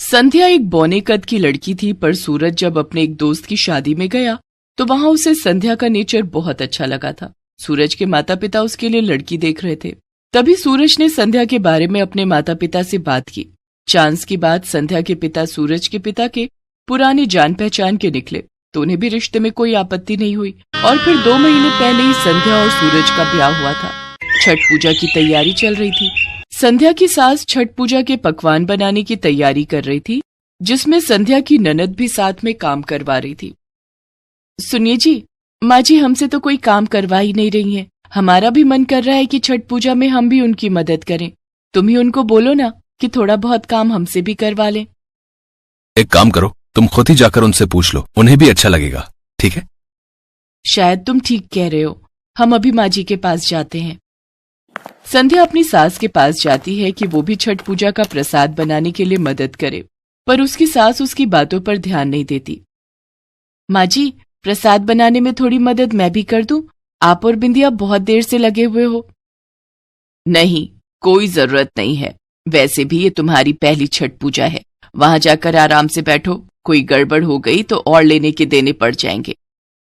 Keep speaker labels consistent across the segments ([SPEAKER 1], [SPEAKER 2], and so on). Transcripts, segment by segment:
[SPEAKER 1] संध्या एक बौने कद की लड़की थी, पर सूरज जब अपने एक दोस्त की शादी में गया तो वहां उसे संध्या का नेचर बहुत अच्छा लगा था। सूरज के माता पिता उसके लिए लड़की देख रहे थे। तभी सूरज ने संध्या के बारे में अपने माता पिता से बात की। चांस की बात संध्या के पिता सूरज के पिता के पुराने जान पहचान के निकले तो उन्हें भी रिश्ते में कोई आपत्ति नहीं हुई। और फिर 2 महीने पहले ही संध्या और सूरज का ब्याह हुआ था। छठ पूजा की तैयारी चल रही थी। संध्या की सास छठ पूजा के पकवान बनाने की तैयारी कर रही थी, जिसमें संध्या की ननद भी साथ में काम करवा रही थी। सुनिए जी, माँ जी हमसे तो कोई काम करवा ही नहीं रही है। हमारा भी मन कर रहा है कि छठ पूजा में हम भी उनकी मदद करें। तुम ही उनको बोलो ना कि थोड़ा बहुत काम हमसे भी करवा लें।
[SPEAKER 2] एक काम करो, तुम खुद ही जाकर उनसे पूछ लो, उन्हें भी अच्छा लगेगा। ठीक है?
[SPEAKER 1] शायद तुम ठीक कह रहे हो। हम अभी माँ जी के पास जाते हैं। संध्या अपनी सास के पास जाती है कि वो भी छठ पूजा का प्रसाद बनाने के लिए मदद करे, पर उसकी सास उसकी बातों पर ध्यान नहीं देती। माँ जी, प्रसाद बनाने में थोड़ी मदद मैं भी कर दूं? आप और बिंदिया बहुत देर से लगे हुए हो। नहीं, कोई जरूरत नहीं है। वैसे भी ये तुम्हारी पहली छठ पूजा है। वहां जाकर आराम से बैठो। कोई गड़बड़ हो गई तो और लेने के देने पड़ जाएंगे।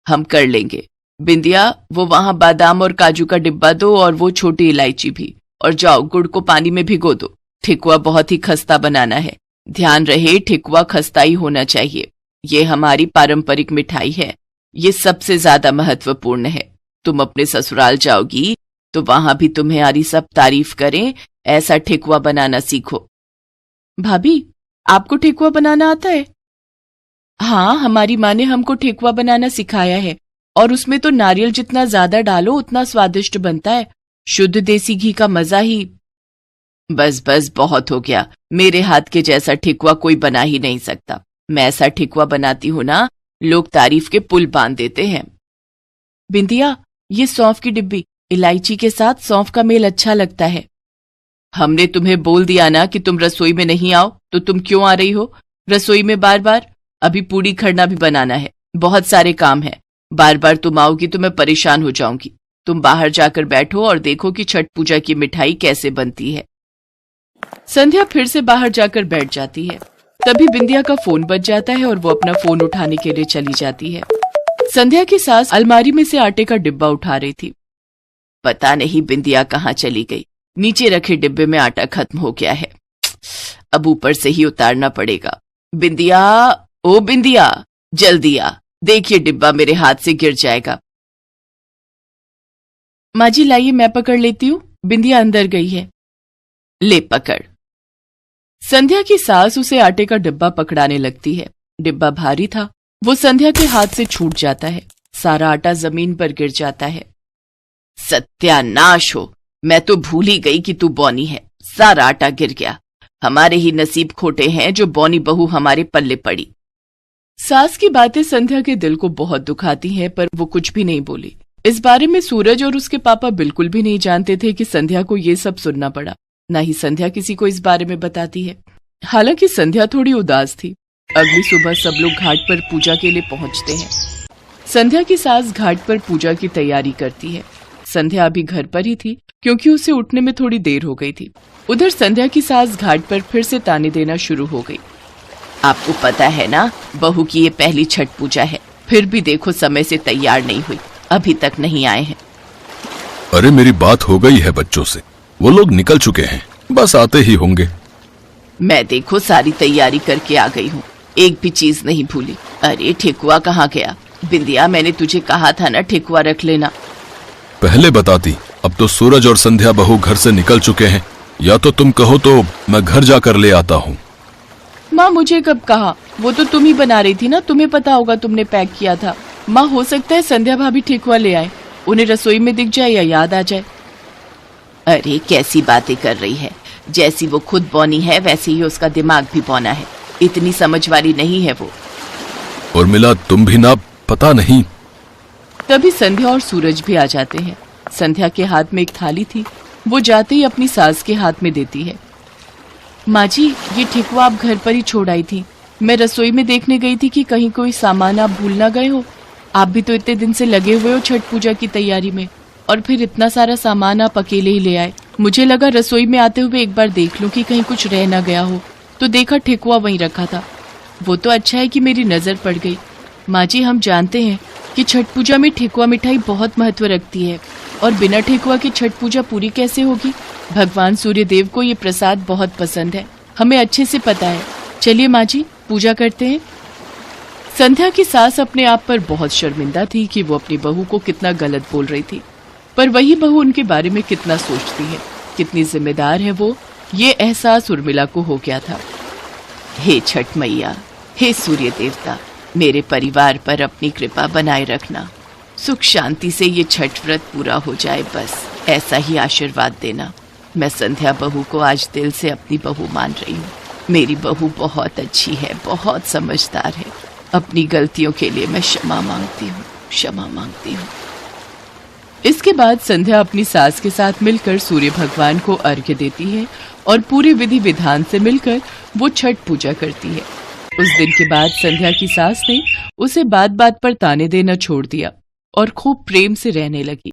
[SPEAKER 1] हम कर लेंगे। बिंदिया, वो वहां बादाम और काजू का डिब्बा दो और वो छोटी इलायची भी। और जाओ, गुड़ को पानी में भिगो दो। ठेकुआ बहुत ही खस्ता बनाना है। ध्यान रहे, ठेकुआ खस्ता ही होना चाहिए। ये हमारी पारंपरिक मिठाई है। ये सबसे ज्यादा महत्वपूर्ण है। तुम अपने ससुराल जाओगी तो वहां भी तुम्हारी सब तारीफ करें। ऐसा ठेकुआ बनाना सीखो। भाभी, आपको ठेकुआ बनाना आता है? हाँ, हमारी माँ ने हमको ठेकुआ बनाना सिखाया है। और उसमें तो नारियल जितना ज्यादा डालो उतना स्वादिष्ट बनता है। शुद्ध देसी घी का मजा ही। बस बस, बहुत हो गया। मेरे हाथ के जैसा ठेकुआ कोई बना ही नहीं सकता। मैं ऐसा ठेकुआ बनाती हूं ना, लोग तारीफ के पुल बांध देते हैं। बिंदिया, ये सौंफ की डिब्बी, इलायची के साथ सौंफ का मेल अच्छा लगता है। हमने तुम्हें बोल दिया ना कि तुम रसोई में नहीं आओ, तो तुम क्यों आ रही हो रसोई में बार बार? अभी पूड़ी खरना भी बनाना है, बहुत सारे काम है। बार बार तुम आओगी तो मैं परेशान हो जाऊंगी। तुम बाहर जाकर बैठो और देखो कि छठ पूजा की मिठाई कैसे बनती है। संध्या फिर से बाहर जाकर बैठ जाती है। तभी बिंदिया का फोन बज जाता है और वो अपना फोन उठाने के लिए चली जाती है। संध्या की सास अलमारी में से आटे का डिब्बा उठा रही थी। पता नहीं बिंदिया कहाँ चली गई। नीचे रखे डिब्बे में आटा खत्म हो गया है। अब ऊपर से ही उतारना पड़ेगा। बिंदिया, ओ बिंदिया, जल्दी आ। देखिए, डिब्बा मेरे हाथ से गिर जाएगा। माँ जी लाइए, मैं पकड़ लेती हूँ। बिंदिया अंदर गई है। ले पकड़। संध्या की सास उसे आटे का डिब्बा पकड़ाने लगती है। डिब्बा भारी था। वो संध्या के हाथ से छूट जाता है। सारा आटा जमीन पर गिर जाता है। सत्यानाश हो, मैं तो भूल ही गई कि तू बौनी है। सारा आटा गिर गया। हमारे ही नसीब खोटे हैं जो बौनी बहू हमारे पल्ले पड़ी। सास की बातें संध्या के दिल को बहुत दुखाती हैं, पर वो कुछ भी नहीं बोली। इस बारे में सूरज और उसके पापा बिल्कुल भी नहीं जानते थे कि संध्या को ये सब सुनना पड़ा। ना ही संध्या किसी को इस बारे में बताती है। हालांकि संध्या थोड़ी उदास थी। अगली सुबह सब लोग घाट पर पूजा के लिए पहुंचते हैं। संध्या की सास घाट पर पूजा की तैयारी करती है। संध्या अभी घर पर ही थी क्योंकि उसे उठने में थोड़ी देर हो गई थी। उधर संध्या की सास घाट पर फिर से ताने देना शुरू हो गई। आपको पता है ना, बहू की ये पहली छठ पूजा है, फिर भी देखो समय से तैयार नहीं हुई, अभी तक नहीं आए हैं।
[SPEAKER 2] अरे मेरी बात हो गई है बच्चों से, वो लोग निकल चुके हैं, बस आते ही होंगे।
[SPEAKER 1] मैं देखो सारी तैयारी करके आ गई हूँ, एक भी चीज नहीं भूली। अरे ठेकुआ कहाँ गया? बिंदिया, मैंने तुझे कहा था ना ठेकुआ रख लेना।
[SPEAKER 2] पहले बताती। अब तो सूरज और संध्या बहू घर से निकल चुके हैं। या तो तुम कहो तो मैं घर जाकर ले आता हूँ।
[SPEAKER 1] माँ, मुझे कब कहा? वो तो तुम ही बना रही थी ना, तुम्हें पता होगा, तुमने पैक किया था। माँ, हो सकता है संध्या भाभी ठेकुआ ले आए, उन्हें रसोई में दिख जाए या याद आ जाए। अरे कैसी बातें कर रही है, जैसी वो खुद बौनी है वैसे ही उसका दिमाग भी बौना है। इतनी समझ वाली नहीं है वो।
[SPEAKER 2] उर्मिला, तुम भी ना, पता नहीं।
[SPEAKER 1] तभी संध्या और सूरज भी आ जाते हैं। संध्या के हाथ में एक थाली थी, वो जाते ही अपनी सास के हाथ में देती है। माँ जी, ये ठेकुआ आप घर पर ही छोड़ आई थी। मैं रसोई में देखने गई थी कि कहीं कोई सामान आप भूल ना गए हो। आप भी तो इतने दिन से लगे हुए हो छठ पूजा की तैयारी में, और फिर इतना सारा सामान आप अकेले ही ले आए। मुझे लगा रसोई में आते हुए एक बार देख लूं कि कहीं कुछ रह ना गया हो। तो देखा ठेकुआ वहीं रखा था। वो तो अच्छा है कि मेरी नजर पड़ गई। माँ जी, हम जानते हैं कि छठ पूजा में ठेकुआ मिठाई बहुत महत्व रखती है और बिना ठेकुआ की छठ पूजा पूरी कैसे होगी। भगवान सूर्यदेव को ये प्रसाद बहुत पसंद है, हमें अच्छे से पता है। चलिए माँ जी, पूजा करते हैं। संध्या की सास अपने आप पर बहुत शर्मिंदा थी कि वो अपनी बहू को कितना गलत बोल रही थी, पर वही बहू उनके बारे में कितना सोचती है, कितनी जिम्मेदार है वो, ये एहसास उर्मिला को हो गया था। हे छठ मैया, हे सूर्य देवता, मेरे परिवार पर अपनी कृपा बनाए रखना। सुख शांति से ये छठ व्रत पूरा हो जाए, बस ऐसा ही आशीर्वाद देना। मैं संध्या बहू को आज दिल से अपनी बहू मान रही हूँ। मेरी बहू बहुत अच्छी है, बहुत समझदार है। अपनी गलतियों के लिए मैं क्षमा मांगती हूँ, क्षमा मांगती हूँ। इसके बाद संध्या अपनी सास के साथ मिलकर सूर्य भगवान को अर्घ्य देती है और पूरे विधि विधान से मिलकर वो छठ पूजा करती है। उस दिन के बाद संध्या की सास ने उसे बात बात पर ताने देना छोड़ दिया और खूब प्रेम से रहने लगी।